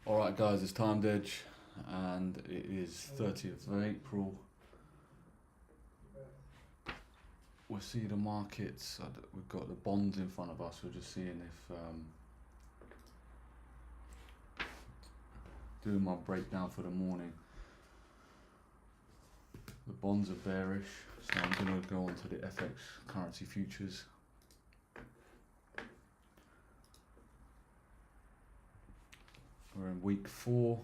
Alright guys, it's timed edge and it is 30th of April. We'll see the markets, we've got the bonds in front of us, we're just seeing if, doing my breakdown for the morning. The bonds are bearish, so I'm going to go on to the FX currency futures. We're in week 4,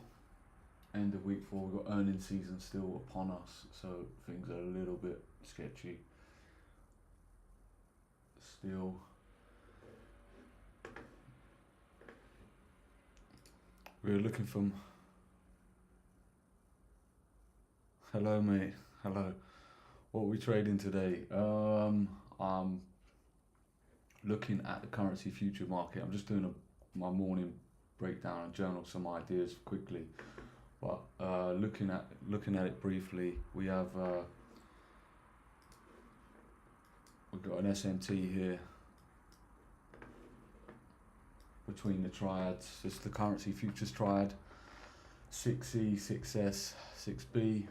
end of week 4, we've got earnings season still upon us, so things are a little bit sketchy. Still, we're looking from, hello mate, hello, what are we trading today? I'm looking at the currency future market. I'm just doing my morning breakdown and journal some ideas quickly, but looking at it briefly, we have we've got an SMT here between the triads. It's the currency futures triad, 6E, 6S, 6B,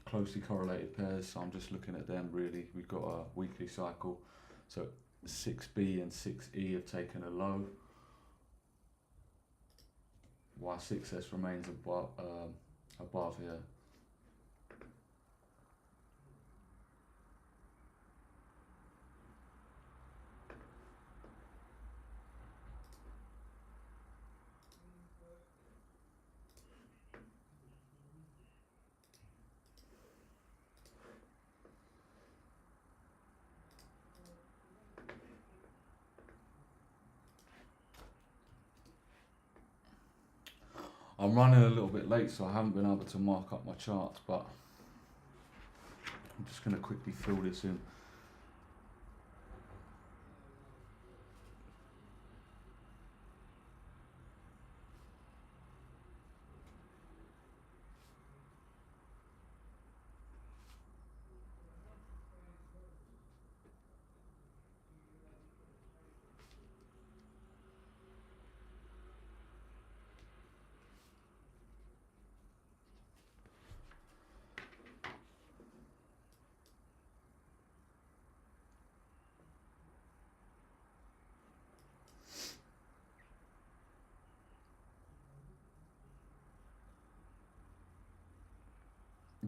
closely correlated pairs, so I'm just looking at them really. We've got a weekly cycle, so 6B and 6E have taken a low, while 6S remains above here. I'm running a little bit late, so I haven't been able to mark up my charts, but I'm just going to quickly fill this in.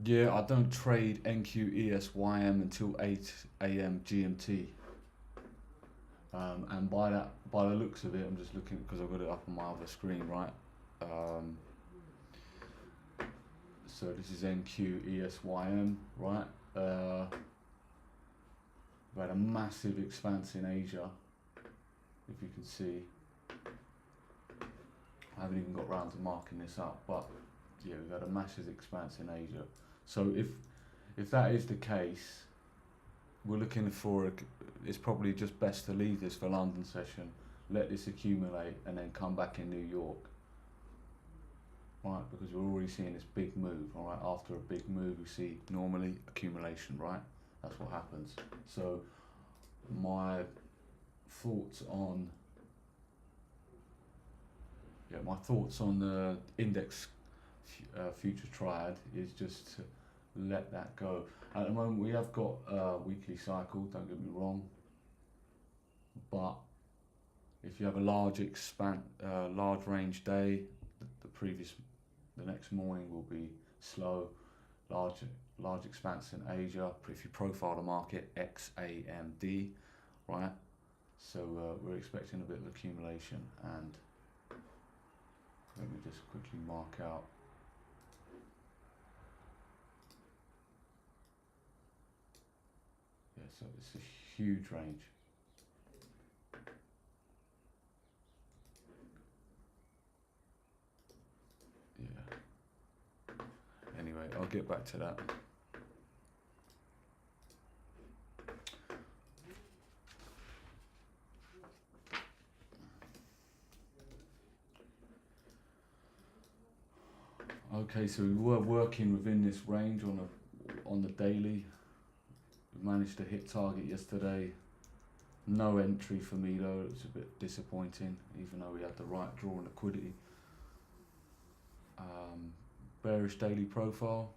Yeah, I don't trade NQESYM until 8 AM GMT. And by the looks of it, I'm just looking because I've got it up on my other screen, right? So this is NQESYM, right? We've had a massive expanse in Asia, if you can see. I haven't even got round to marking this up, but yeah, we've had a massive expanse in Asia. So if that is the case, we're looking for it's probably just best to leave this for London session, let this accumulate, and then come back in New York, right? Because we're already seeing this big move, all right? After a big move, we see normally accumulation, right? That's what happens. So my thoughts on the index future triad is just to let that go. At the moment, we have got a weekly cycle, don't get me wrong, but if you have a large range day, the next morning will be slow, large expanse in Asia. If you profile the market, XAMD, right? So we're expecting a bit of accumulation, and let me just quickly mark out. Yeah, so it's a huge range. Yeah. Anyway, I'll get back to that. Okay, so we were working within this range on the daily. We managed to hit target yesterday. No entry for me though, it's a bit disappointing, even though we had the right draw and liquidity. Bearish daily profile.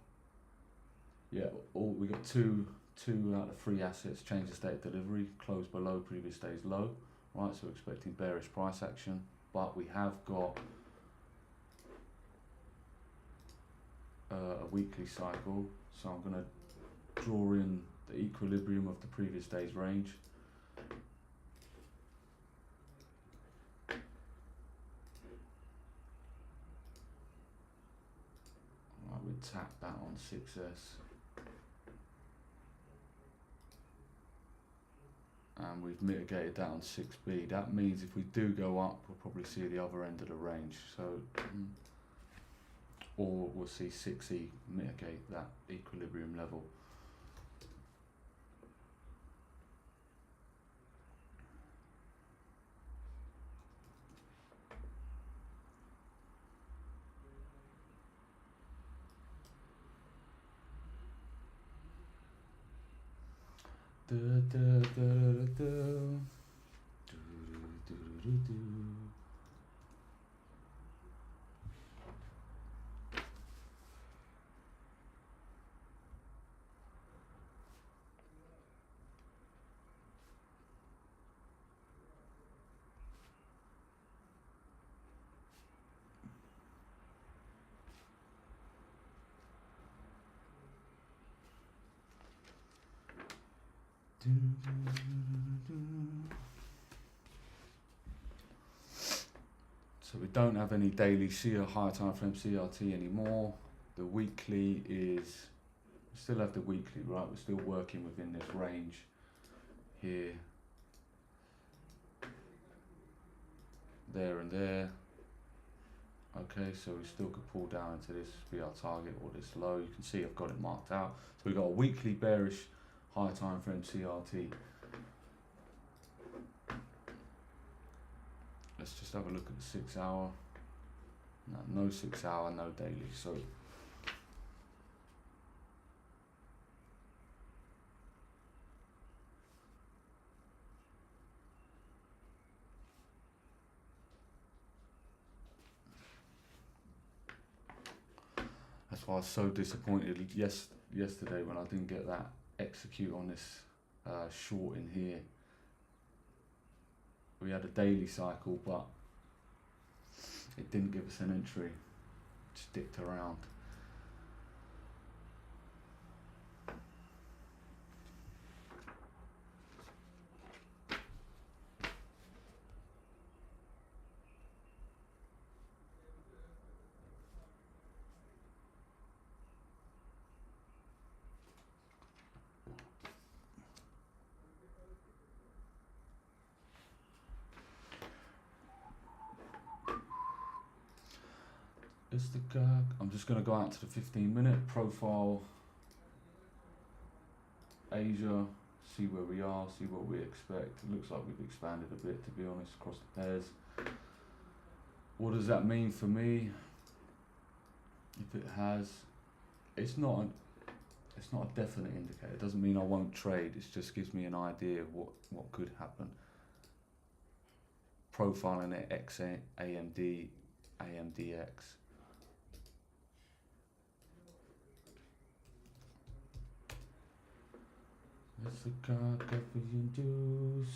Yeah, we got two out of three assets change the state of delivery, closed below previous day's low, right? So we're expecting bearish price action, but we have got a weekly cycle. So I'm going to draw in the equilibrium of the previous day's range. Right, we tap that on 6S. And we've mitigated that on 6B. That means if we do go up, we'll probably see the other end of the range. So, or we'll see 6E mitigate that equilibrium level. So we don't have any daily higher time frame CRT anymore. The weekly is, we still have the weekly, right? We're still working within this range here, there and there. Okay, so we still could pull down into this, be our target or this low. You can see I've got it marked out. So we've got a weekly bearish higher time frame CRT. Let's just have a look at the 6 hour. No 6 hour, no daily. So that's why I was so disappointed yesterday when I didn't get that execute on this short in here. We had a daily cycle, but it didn't give us an entry. Just dipped around. I'm just going to go out to the 15-minute profile. Asia, see where we are, see what we expect. It looks like we've expanded a bit, to be honest, across the pairs. What does that mean for me? If it has, it's not a definite indicator. It doesn't mean I won't trade. It just gives me an idea of what could happen. Profiling it AMD, AMDX. It's the card Deviation dues.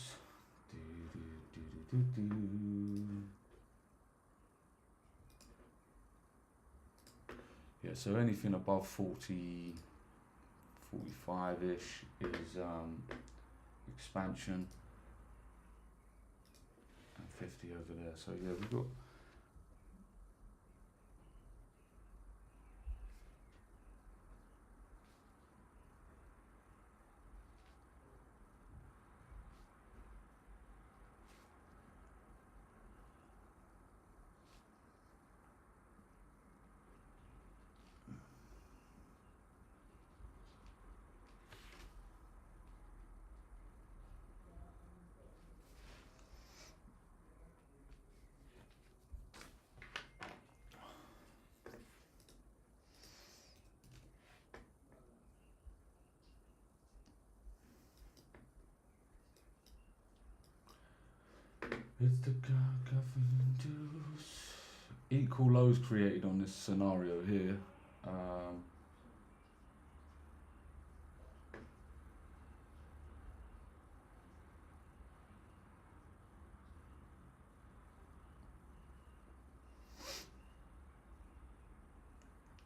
Yeah, so anything above 40, 45-ish is expansion, and 50 over there. So yeah, we've got It's the government dues. Equal lows created on this scenario here.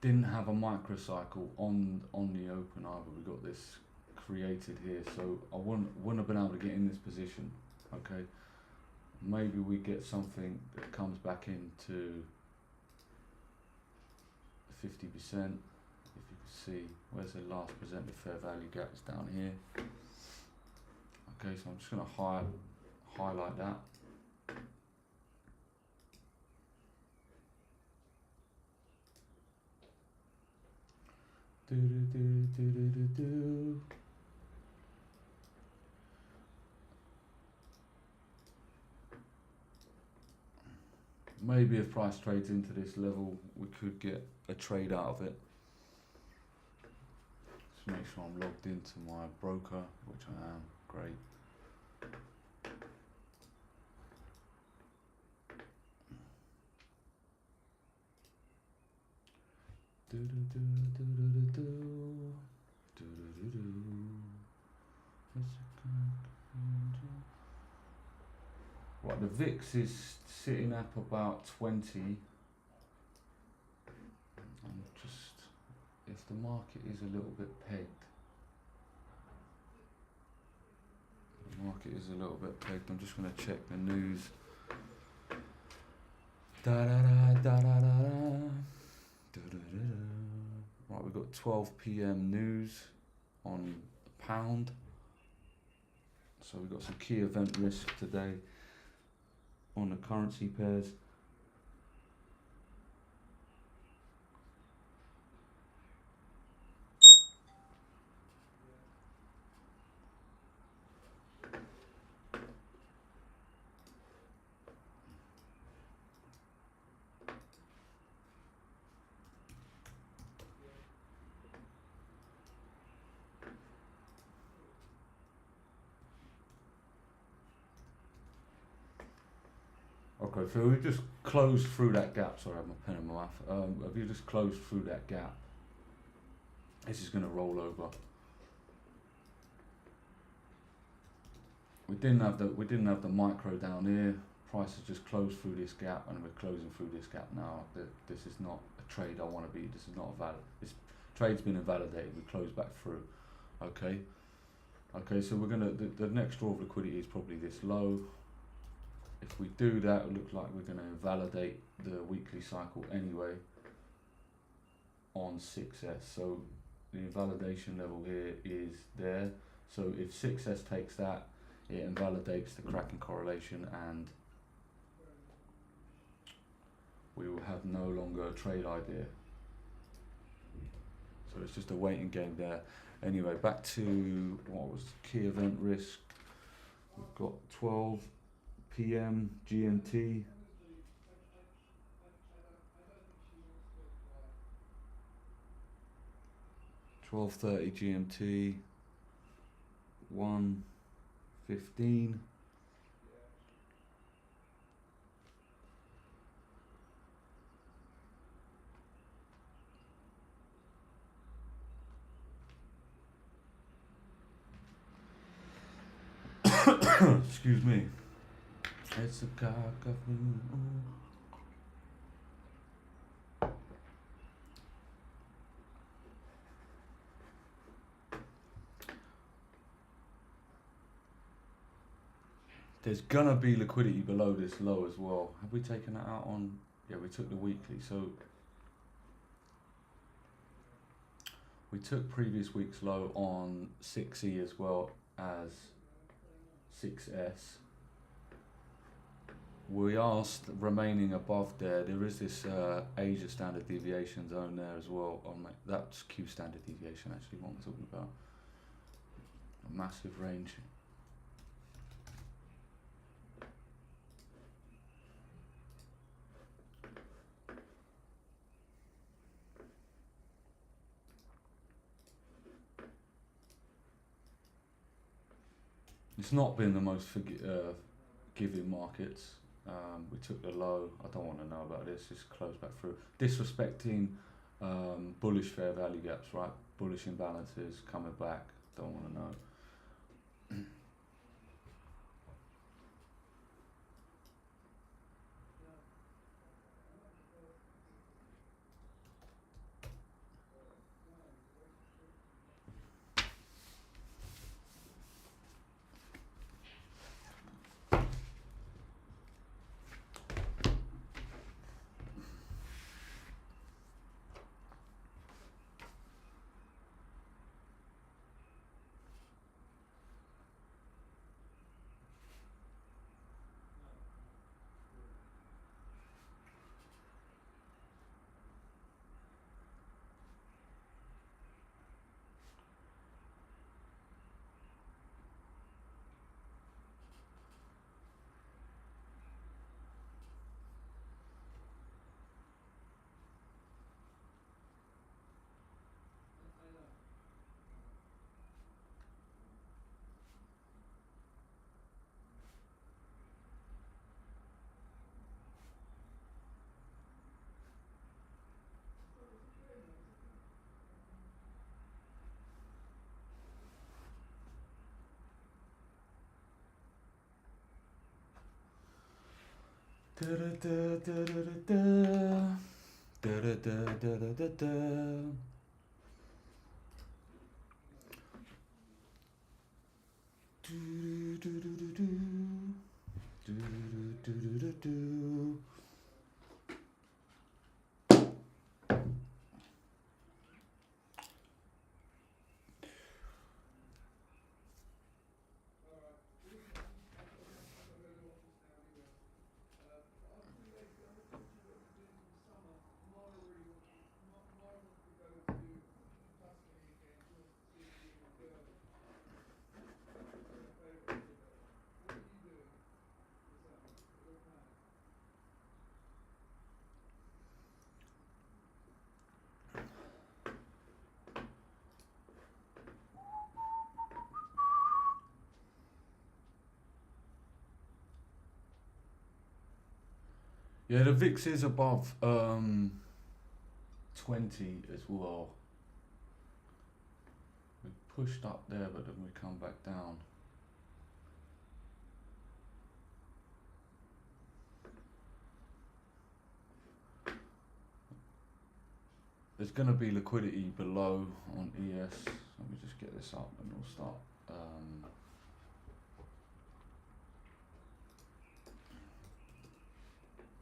Didn't have a microcycle on the open either. We got this created here, so I wouldn't have been able to get in this position. Okay, maybe we get something that comes back into 50%. If you can see, where's the last presented fair value gap? It's down here. Okay, so I'm just going to highlight that. Maybe if price trades into this level, we could get a trade out of it. Just make sure I'm logged into my broker, which I am. Great. Right, the VIX is sitting up about 20. I'm just, if the market is a little bit pegged, I'm just going to check the news. Right, we've got 12 p.m. news on pound. So we've got some key event risk today on the currency pairs. Okay, so we just closed through that gap. Sorry, I have my pen in my mouth. If you just closed through that gap, this is going to roll over. We didn't have the micro down here. Price has just closed through this gap, and we're closing through this gap now. This is not a trade I want to be. This is not a valid. This trade's been invalidated. We closed back through. Okay. Okay, so we're gonna the next draw of liquidity is probably this low. If we do that, it looks like we're going to invalidate the weekly cycle anyway on 6S. So the invalidation level here is there. So if 6S takes that, it invalidates the cracking correlation, and we will have no longer a trade idea. So it's just a waiting game there. Anyway, back to what was key event risk. We've got 12 p.m. GMT. $12:30 GMT. 1:15. Excuse me. It's a cock of There's gonna be liquidity below this low as well. Have we taken that out on? Yeah, we took the weekly. So we took previous week's low on 6E as well as 6S. We are remaining above there. There is this Asia standard deviation zone there as well. Oh, that's Q standard deviation actually, what I'm talking about. A massive range. It's not been the most giving markets. We took the low. I don't want to know about this. Just close back through. Disrespecting bullish fair value gaps, right? Bullish imbalances coming back. Don't want to know. Da da da da da da da da da da da da. Do do do do do do do do do do. Yeah, the VIX is above 20 as well. We pushed up there, but then we come back down. There's going to be liquidity below on ES. Let me just get this up and we'll start.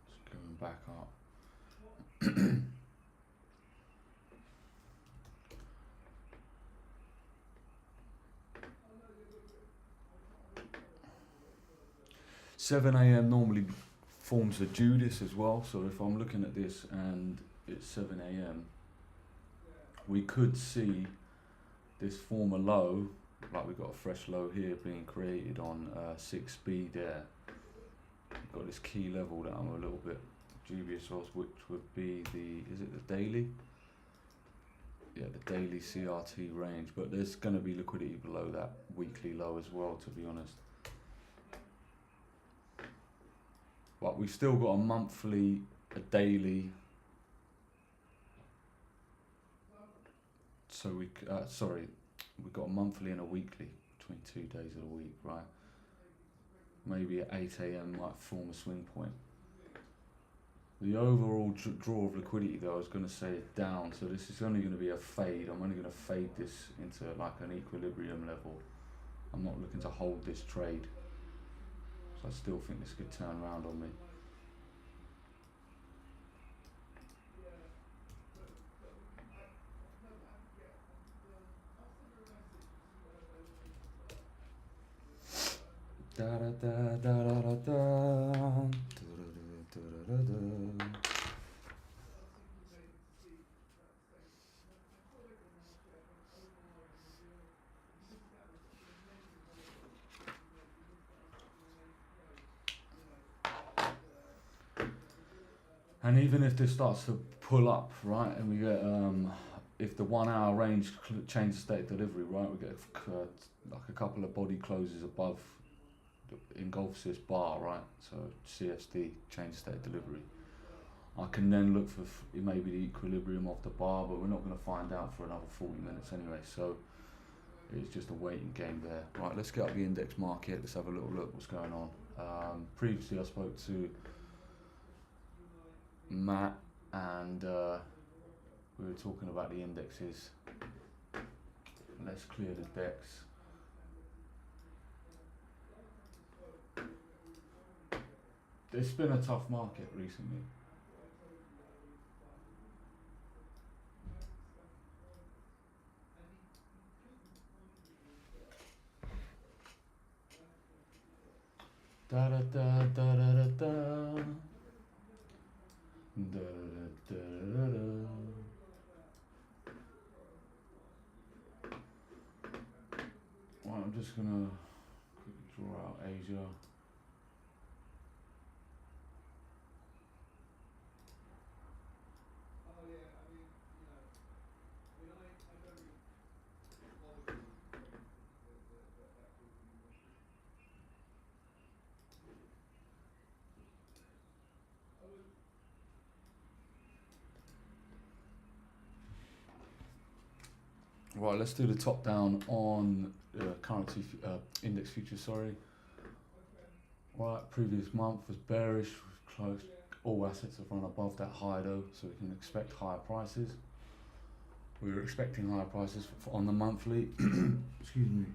Just going back up. 7 a.m. normally forms the Judas as well, so if I'm looking at this and it's 7 a.m, we could see this form a low, like we've got a fresh low here being created on 6B there. We've got this key level that I'm a little bit dubious of, which would be is it the daily? Yeah, the daily CRT range, but there's going to be liquidity below that weekly low as well, to be honest. But we've still got a monthly, a daily. So we've got a monthly and a weekly between 2 days of the week, right? Maybe at 8 a.m. might form a swing point. The overall draw of liquidity, though, I was going to say is down, so this is only going to be a fade. I'm only going to fade this into like an equilibrium level. I'm not looking to hold this trade. So I still think this could turn around on me. Da da da da da da da da da da. And even if this starts to pull up, right, and we get, if the 1 hour range changes state delivery, right, we get like a couple of body closes above engulfs this bar, right? So CSD, change state delivery. I can then look for maybe the equilibrium of the bar, but we're not going to find out for another 40 minutes anyway, so it's just a waiting game there. Right, let's get up the index market, let's have a little look what's going on. Previously I spoke to Matt and we were talking about the indexes. Let's clear the decks. It's been a tough market recently. Da da da da da da da. Da da da da. Right, I'm just gonna quickly draw out Asia. Right, let's do the top down on currency index futures. Sorry. Right, previous month was bearish, was close. All assets have run above that high though, so we can expect higher prices. We were expecting higher prices on the monthly. Excuse me.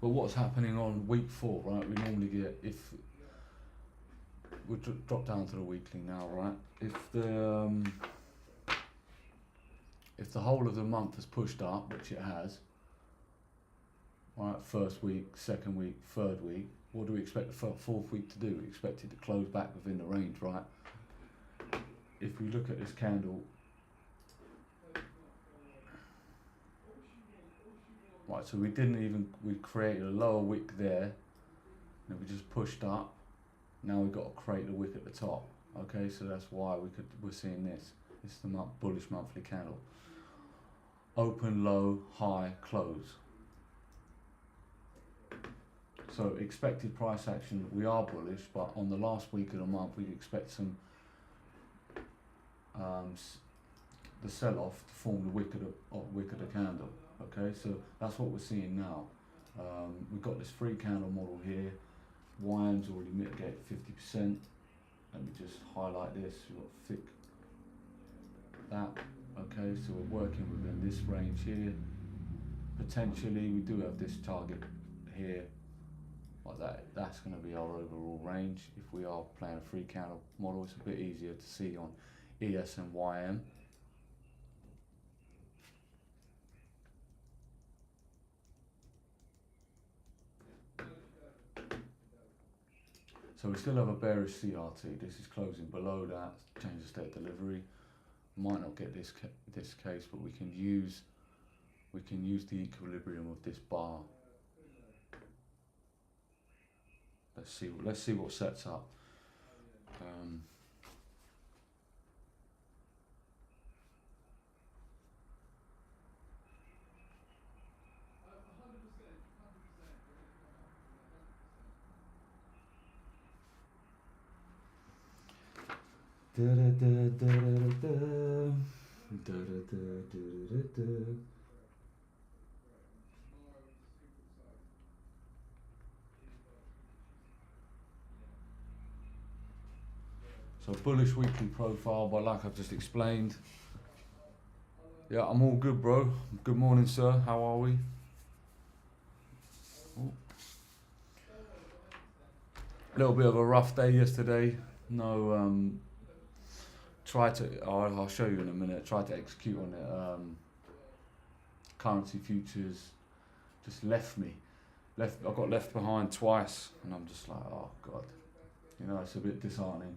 But what's happening on week 4, right? We normally get, if we drop down to the weekly now, right? If the whole of the month has pushed up, which it has, right? First week, second week, third week. What do we expect the fourth week to do? We expect it to close back within the range, right? If we look at this candle, right? So we created a lower wick there, and we just pushed up. Now we've got to create a wick at the top. Okay, so that's why we're seeing this. This is the bullish monthly candle. Open, low, high, close. So expected price action, we are bullish, but on the last week of the month we expect some the sell-off to form the wick of the candle. Okay, so that's what we're seeing now. We've got this 3 candle model here. YM's already mitigated 50%. Let me just highlight this. We've got thick that. Okay, so we're working within this range here. Potentially we do have this target here, like that. That's going to be our overall range. If we are playing a 3 candle model, it's a bit easier to see on ES and YM. So we still have a bearish CRT. This is closing below that. Change of state delivery. Might not get this case, but we can use the equilibrium of this bar. Let's see what sets up. So bullish weekly profile, but like I've just explained. Yeah, I'm all good, bro. Good morning, sir. How are we? Ooh. A little bit of a rough day yesterday. No, I'll show you in a minute. Try to execute on it. Currency futures just left me. I got left behind twice, and I'm just like, oh god. You know, it's a bit disheartening.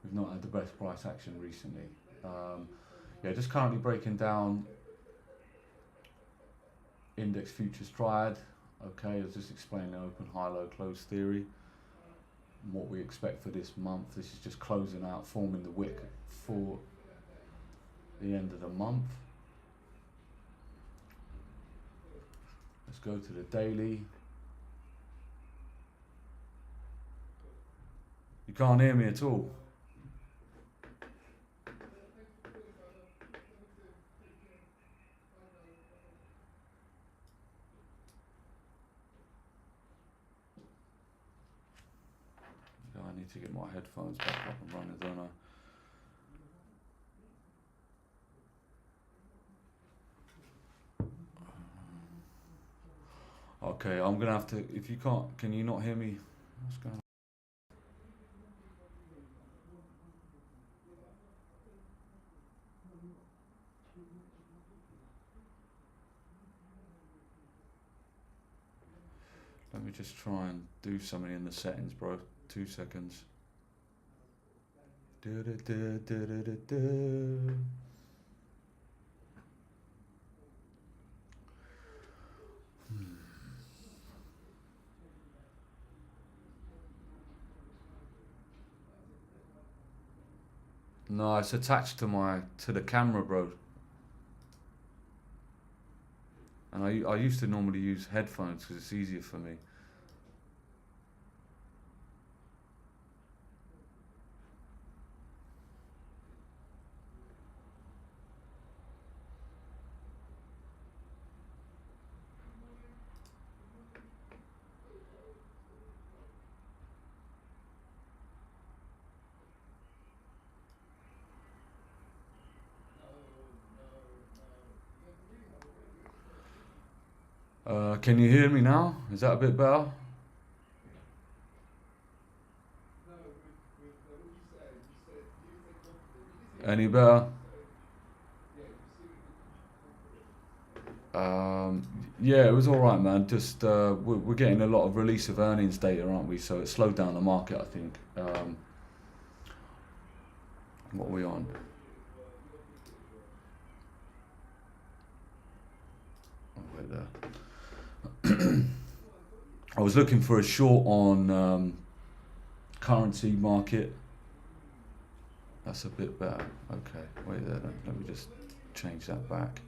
We've not had the best price action recently. Yeah, just currently breaking down index futures triad. Okay, I was just explaining the open, high, low, close theory. what we expect for this month. This is just closing out, forming the wick for the end of the month. Let's go to the daily. You can't hear me at all. I need to get my headphones back up and running, don't I? Okay, I'm gonna have to, if you can't, can you not hear me? What's going on? Let me just try and do something in the settings, bro. 2 seconds. No, it's attached to the camera, bro. And I used to normally use headphones because it's easier for me. Can you hear me now? Is that a bit better? Any better? Yeah, it was all right, man. Just we're getting a lot of release of earnings data, aren't we? So it slowed down the market, I think. What are we on? Oh, wait there. I was looking for a short on currency market. That's a bit better. Okay, wait there. Let me just change that back.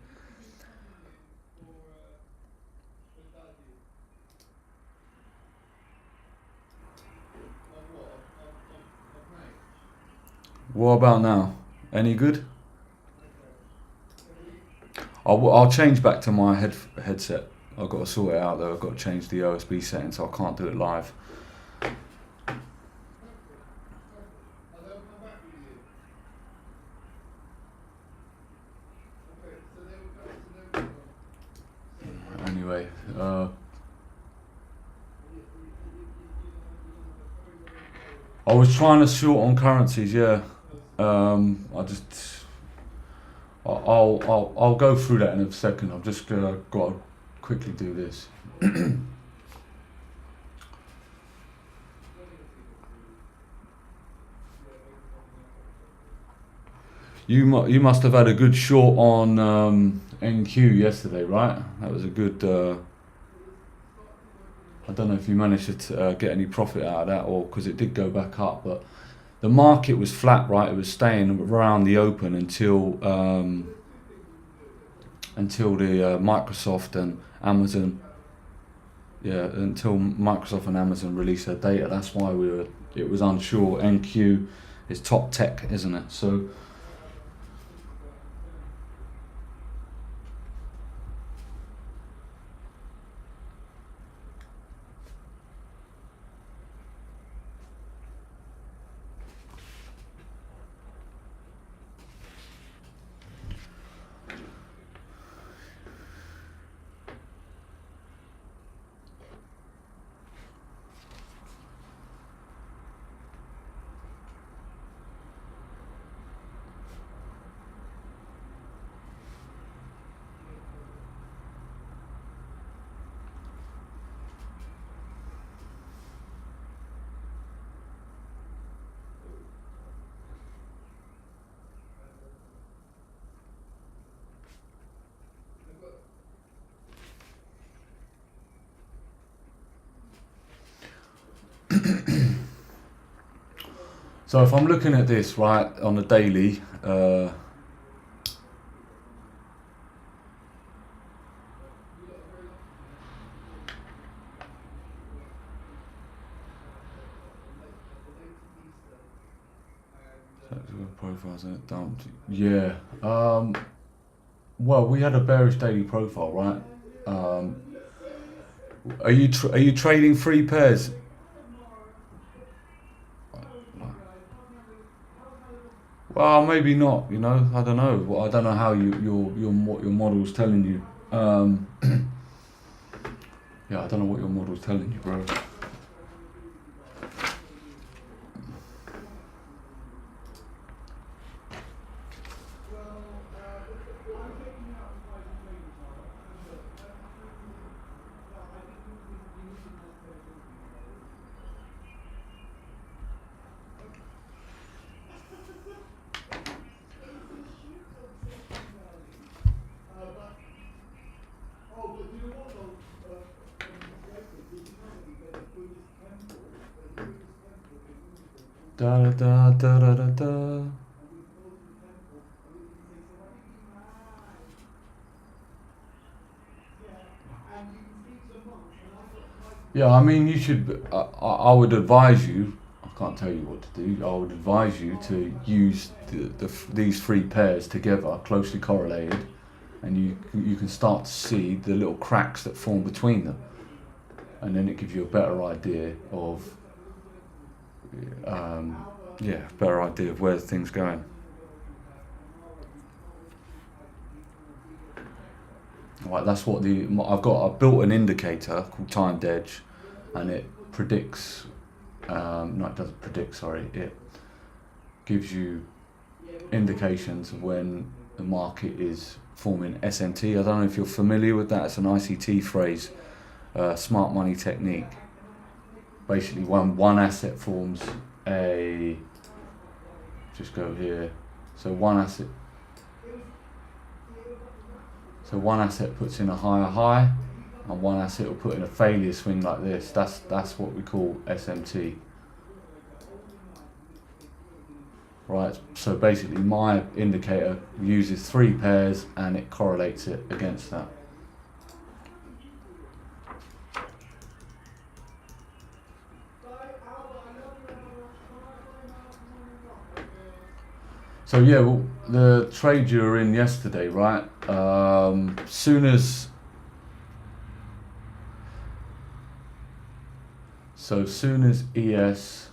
What about now? Any good? I'll change back to my headset. I've got to sort it out though. I've got to change the OSB settings, so I can't do it live. Anyway, I was trying to short on currencies, yeah. I'll go through that in a second. I've just got to quickly do this. You must have had a good short on NQ yesterday, right? That was a good. I don't know if you managed to get any profit out of that, or because it did go back up, but the market was flat, right? It was staying around the open until the Microsoft and Amazon. Yeah, until Microsoft and Amazon released their data. That's why it was unsure. NQ is top tech, isn't it? So. So if I'm looking at this right on the daily, profiles and it dumped. Yeah. Well, we had a bearish daily profile, right? Are you trading free pairs? Well, maybe not. You know, I don't know. Well, I don't know how what your model's telling you. Yeah, I don't know what your model's telling you, bro. Da da da da da da. Yeah, I mean, you should. I would advise you. I can't tell you what to do. I would advise you to use these three pairs together, closely correlated, and you can start to see the little cracks that form between them, and then it gives you a better idea of, better idea of where things going. Right, that's what I've built an indicator called timed edge, and it predicts. No, it doesn't predict. Sorry, it gives you indications of when the market is forming SMT. I don't know if you're familiar with that. It's an ICT phrase, smart money technique. Basically, one asset forms a. Just go here. So one asset puts in a higher high, and one asset will put in a failure swing like this. That's what we call SMT. Right, so basically my indicator uses three pairs and it correlates it against that. So yeah, well, the trade you were in yesterday, right? Soon as ES,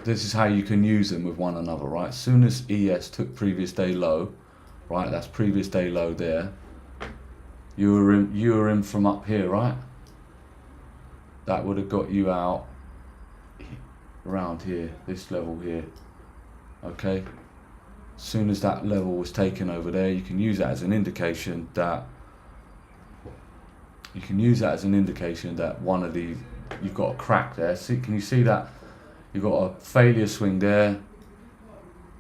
this is how you can use them with one another, right? As soon as ES took previous day low, right? That's previous day low there. You were in from up here, right? That would have got you out around here, this level here. Okay. As soon as that level was taken over there, you can use that as an indication that one of these, you've got a crack there. See, can you see that? You've got a failure swing there,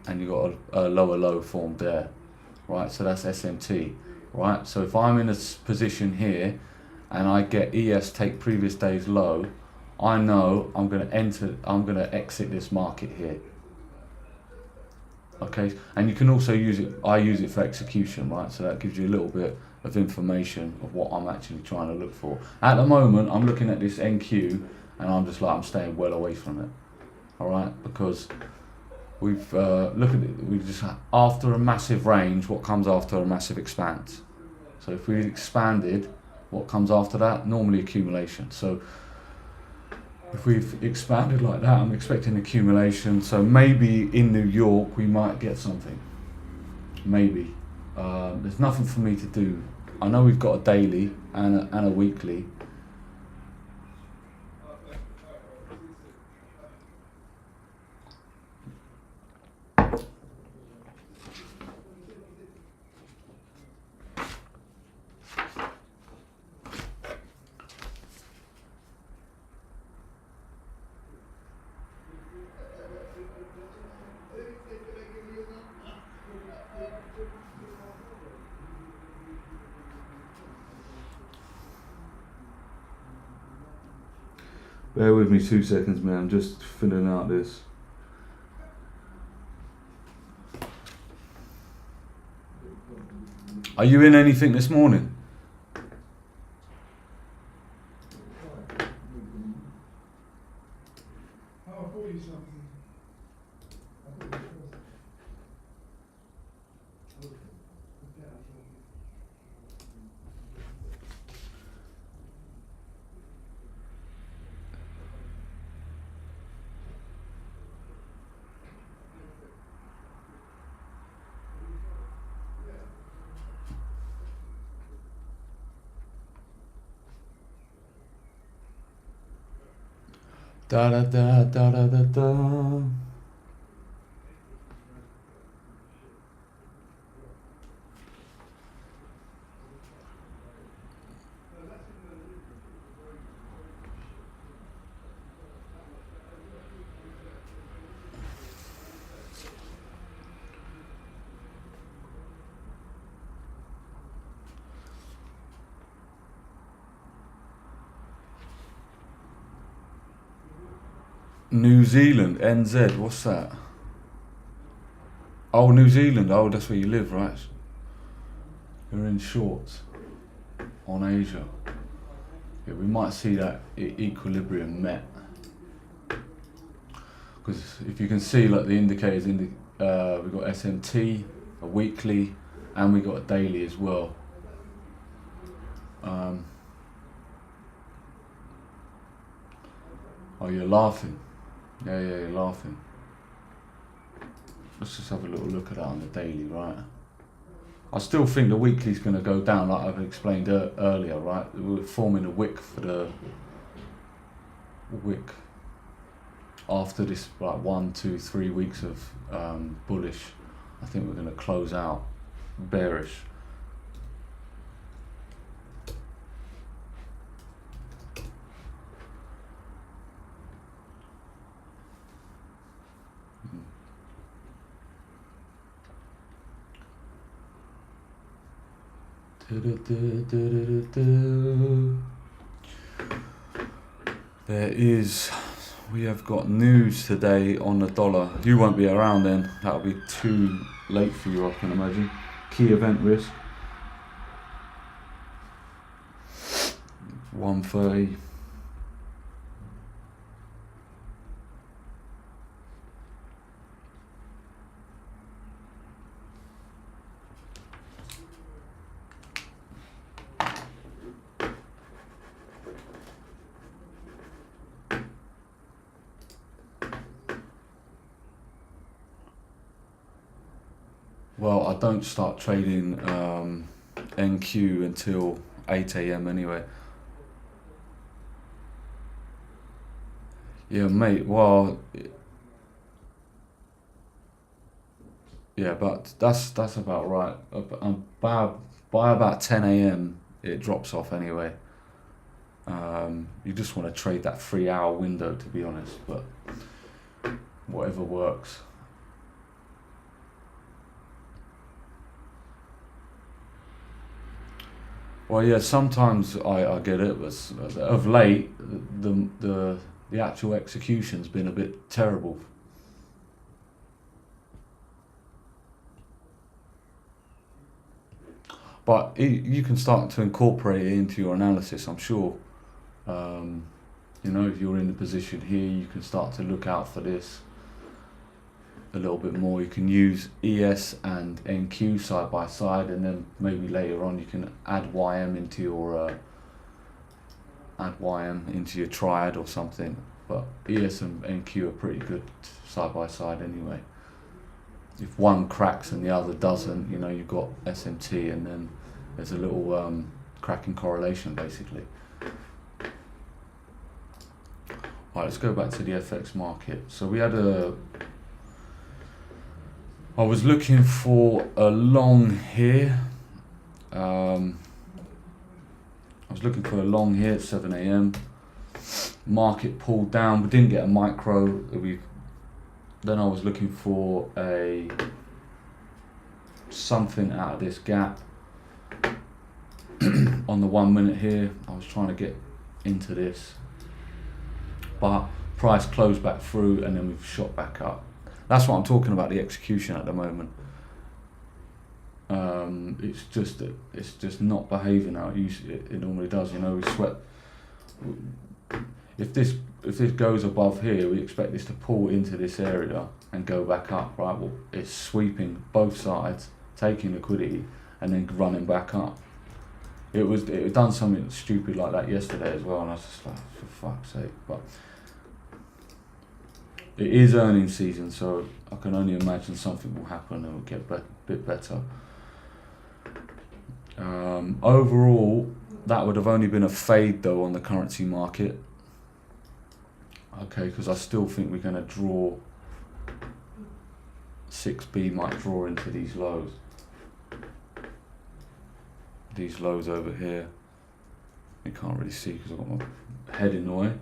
and you've got a lower low formed there, right? So that's SMT, right? So if I'm in a position here, and I get ES take previous day's low, I know I'm going to exit this market here. Okay, and you can also use it. I use it for execution, right? So that gives you a little bit of information of what I'm actually trying to look for. At the moment, I'm looking at this NQ, and I'm staying well away from it. All right, because we've look at it. We just after a massive range, what comes after a massive expanse? So if we've expanded, what comes after that? Normally accumulation. So if we've expanded like that, I'm expecting accumulation. So maybe in New York we might get something. Maybe. There's nothing for me to do. I know we've got a daily and a weekly. Bear with me 2 seconds, man. I'm just filling out this. Are you in anything this morning? Da da da da da da da. New Zealand, NZ, what's that? Oh, New Zealand, oh, that's where you live, right? You're in shorts on Asia. Yeah, we might see that equilibrium met. Because if you can see, like the indicators, we've got SMT, a weekly, and we got a daily as well. Oh, you're laughing. Yeah, you're laughing. Let's just have a little look at that on the daily, right? I still think the weekly's going to go down, like I've explained earlier, right? We're forming a wick for the wick after this, like 1, 2, 3 weeks of bullish. I think we're going to close out bearish. We have got news today on the dollar. You won't be around then. That'll be too late for you, I can imagine. Key event risk. 130. Well, I don't start trading NQ until 8 AM anyway. Yeah, mate, well, yeah, but that's about right. By about 10 AM, it drops off anyway. You just want to trade that 3-hour window, to be honest, but whatever works. Well, yeah, sometimes I get it, but of late, the actual execution's been a bit terrible. But you can start to incorporate it into your analysis, I'm sure. You know, if you're in the position here, you can start to look out for this a little bit more. You can use ES and NQ side by side, and then maybe later on you can add YM into your triad or something. But ES and NQ are pretty good side by side anyway. If one cracks and the other doesn't, you know, you've got SMT, and then there's a little cracking correlation basically. Right, let's go back to the FX market. So we had I was looking for a long here. I was looking for a long here at 7 AM. Market pulled down, we didn't get a micro. Then I was looking for something out of this gap. On the 1 minute here, I was trying to get into this. but price closed back through and then we've shot back up. That's what I'm talking about, the execution at the moment. It's just not behaving how it normally does. You know, we sweat. If this goes above here, we expect this to pull into this area and go back up, right? Well, it's sweeping both sides, taking liquidity, and then running back up. It done something stupid like that yesterday as well, and I was just like, for fuck's sake. But it is earnings season, so I can only imagine something will happen and it will get a bit better. Overall, that would have only been a fade though on the currency market. Okay, because I still think we're going to draw, 6B might draw into these lows. These lows over here. You can't really see because I've got my head in the way.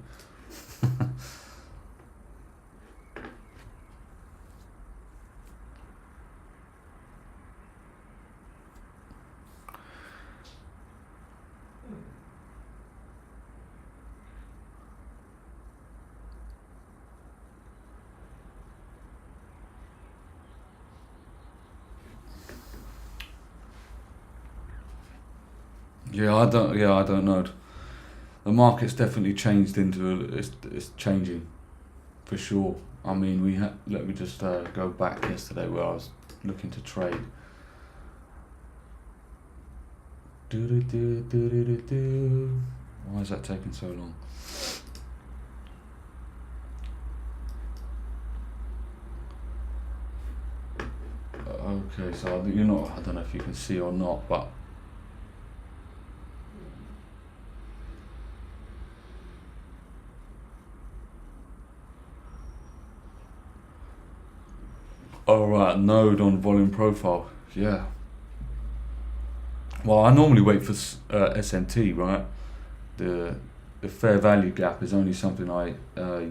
Yeah, I don't know. The market's definitely changed into it's changing, for sure. I mean, let me just go back yesterday where I was looking to trade. Why is that taking so long? Okay, so I don't know if you can see or not, but alright, node on volume profile, yeah. Well, I normally wait for SMT, right? The fair value gap is only something I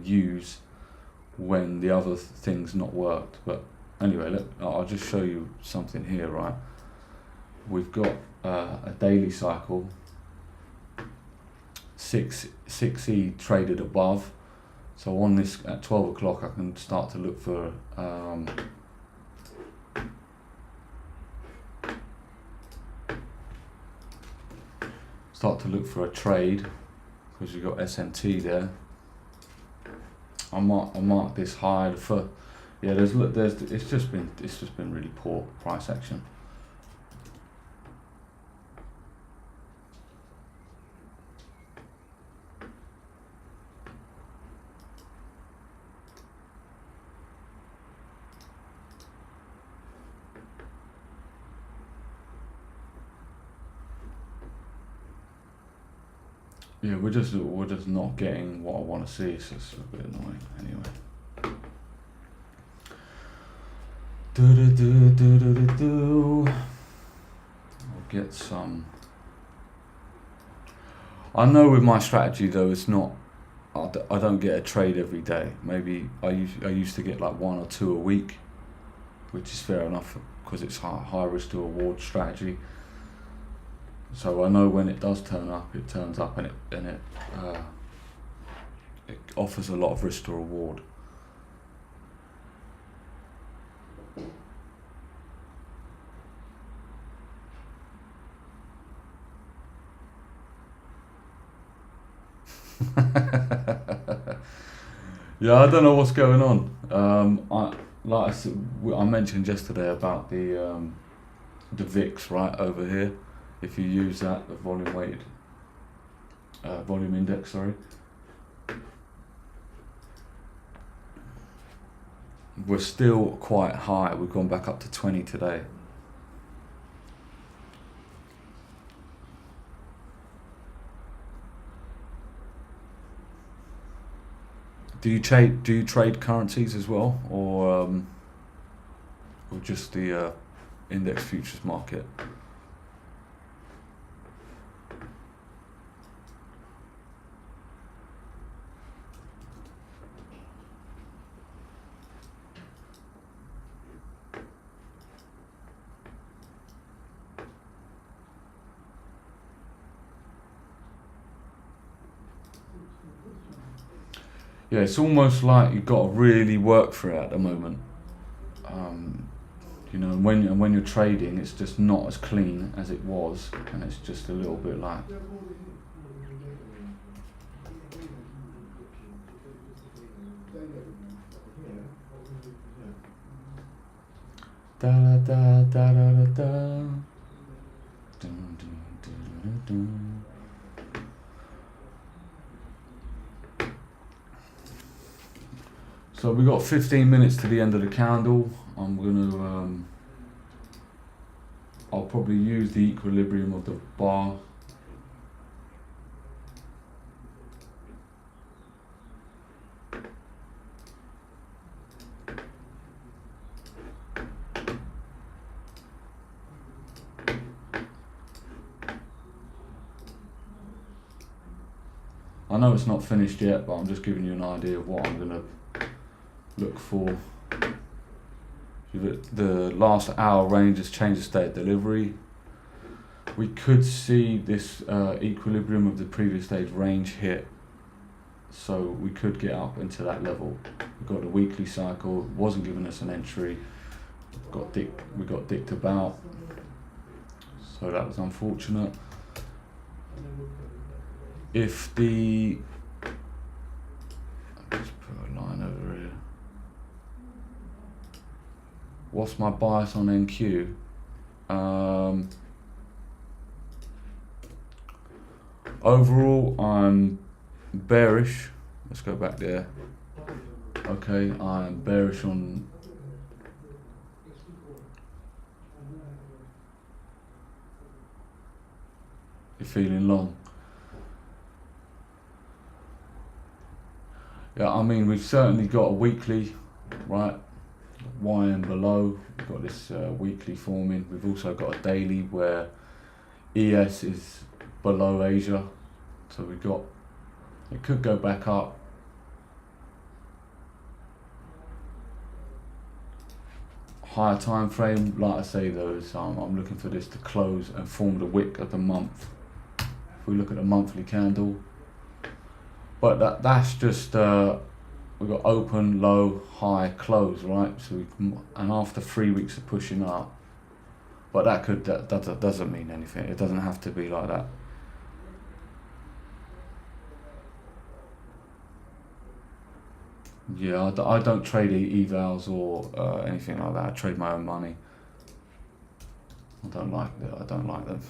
use when the other thing's not worked. But anyway, I'll just show you something here, right? We've got a daily cycle, 6E traded above. So on this at 12 o'clock, I can start to look for a trade because you've got SMT there. I mark this high for, yeah. It's just been really poor price action. Yeah, we're just not getting what I want to see. It's just a bit annoying. Anyway. I'll get some. I know with my strategy though, it's not. I don't get a trade every day. Maybe I used to get like 1 or 2 a week, which is fair enough because it's high risk to reward strategy. So I know when it does turn up, it turns up and it offers a lot of risk to reward. Yeah, I don't know what's going on. I mentioned yesterday about the VIX right over here. If you use that, the volume index, sorry. We're still quite high. We've gone back up to 20 today. Do you trade currencies as well, or just the index futures market? Yeah, it's almost like you've got to really work for it at the moment. You know, when you're trading, it's just not as clean as it was, and it's just a little bit like. Da da da da da da. Dun, dun, dun, dun. So we got 15 minutes to the end of the candle. I'm gonna I'll probably use the equilibrium of the bar. I know it's not finished yet, but I'm just giving you an idea of what I'm gonna look for. The last hour range has changed the state of delivery. We could see this equilibrium of the previous day's range hit, so we could get up into that level. We got a weekly cycle, wasn't giving us an entry. We got dicked about, so that was unfortunate. If the let's put a line over here. What's my bias on NQ? Overall, I'm bearish. Let's go back there. Okay, I'm bearish on. You're feeling long. Yeah, I mean, we've certainly got a weekly, right? YM below. We've got this weekly forming. We've also got a daily where ES is below Asia. So we've got, it could go back up. Higher time frame, like I say though, is I'm looking for this to close and form the wick of the month. If we look at the monthly candle, but that's just we've got open, low, high, close, right? So we can, and after 3 weeks of pushing up, but that doesn't mean anything. It doesn't have to be like that. Yeah, I don't trade evals or anything like that. I trade my own money. I don't like them.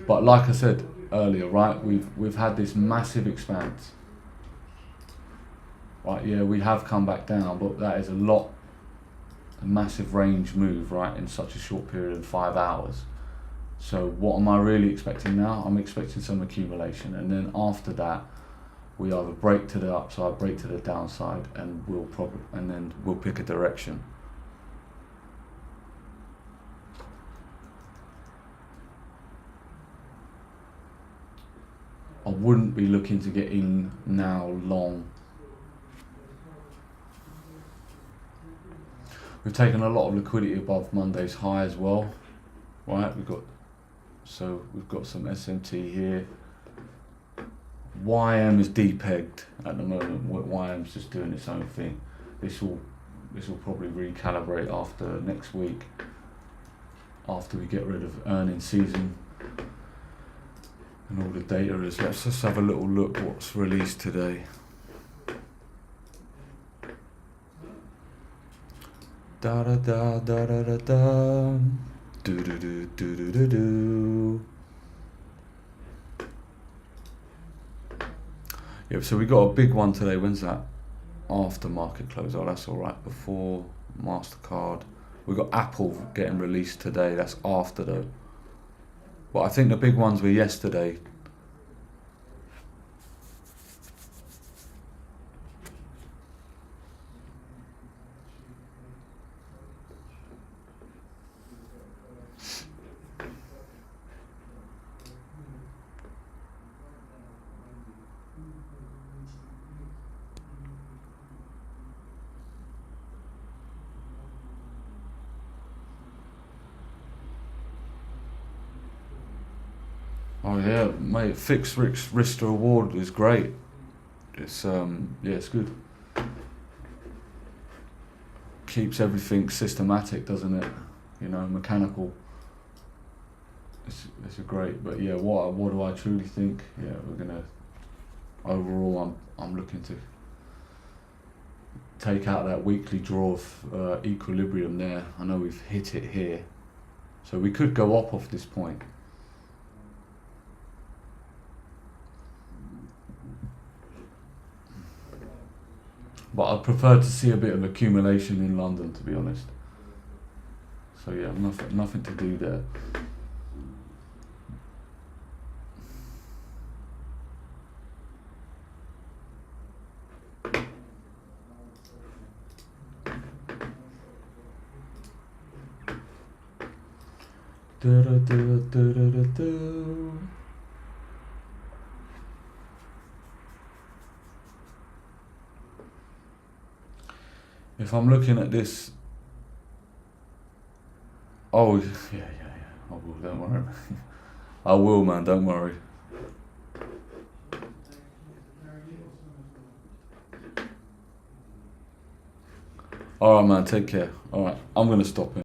But like I said earlier, right, we've had this massive expanse. Right, yeah, we have come back down, but that is a massive range move, right, in such a short period of 5 hours. So what am I really expecting now? I'm expecting some accumulation, and then after that, we either break to the upside, break to the downside, and we'll pick a direction. I wouldn't be looking to get in now long. We've taken a lot of liquidity above Monday's high as well, right? We've got some SMT here. YM is depegged at the moment. YM's just doing its own thing. This will probably recalibrate after next week, after we get rid of earnings season and all the data is. Let's just have a little look what's released today. Da da da da da da da. Do do do do do do do. Yep, so we got a big one today. When's that? After market close. Oh, that's all right. Before MasterCard. We got Apple getting released today. That's after though. But I think the big ones were yesterday. Oh yeah, mate. Fixed risk to reward is great. It's yeah, it's good. Keeps everything systematic, doesn't it? You know, mechanical. It's a great. But yeah, what do I truly think? Yeah, we're gonna. Overall, I'm looking to take out that weekly draw of equilibrium there. I know we've hit it here, so we could go up off this point. But I'd prefer to see a bit of accumulation in London, to be honest. So yeah, nothing to do there. If I'm looking at this, oh yeah, I will. Don't worry. I will, man. Don't worry. All right, man. Take care. All right, I'm gonna stop it.